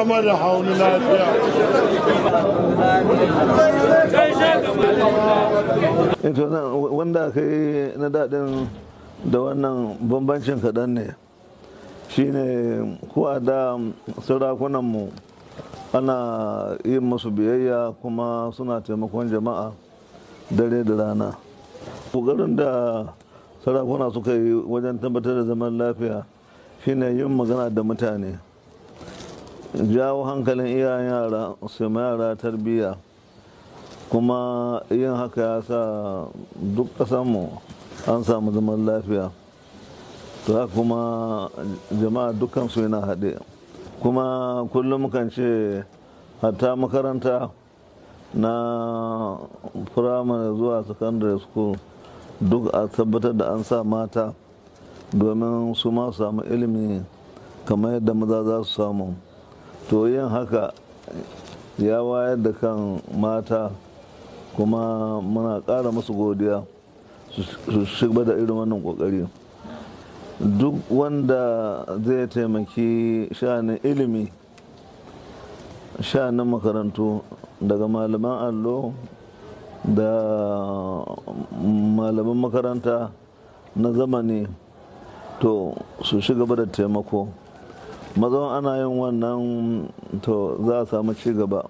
kuma da hauni lafiya. Wanda aka yi na daɗin da wannan bambancin kaɗan ne shine ko a da sarakunanmu ana yin musu biyayya kuma suna taimakon jama'a dare da rana. Ƙoƙarin da sarakuna suka yi wajen tabbatar da zaman lafiya shine yin magana da mutane, jawo hankalin iyayen yara su ma yara tarbiyya, kuma yin haka ya sa duk ƙasanmu an samu zaman lafiya. To haka kuma jama'a dukansu yana haɗe. Kuma kullum kan ce hatta makaranta na firamare zuwa secondary school duk a tabbatar da an sa mata domin su ma samu ilimi kamar yadda maza za su samu. To yin haka ya wayar da kan mata, kuma muna ƙara musu godiya su shiga da irin wannan ƙoƙari. Duk wanda zai taimaki sha'anin ilimi, sha'anin makarantu, daga malaman allo da malaman makaranta na zamani, to su shiga da taimako. Mazan ana yin wannan to za a samu ci gaba.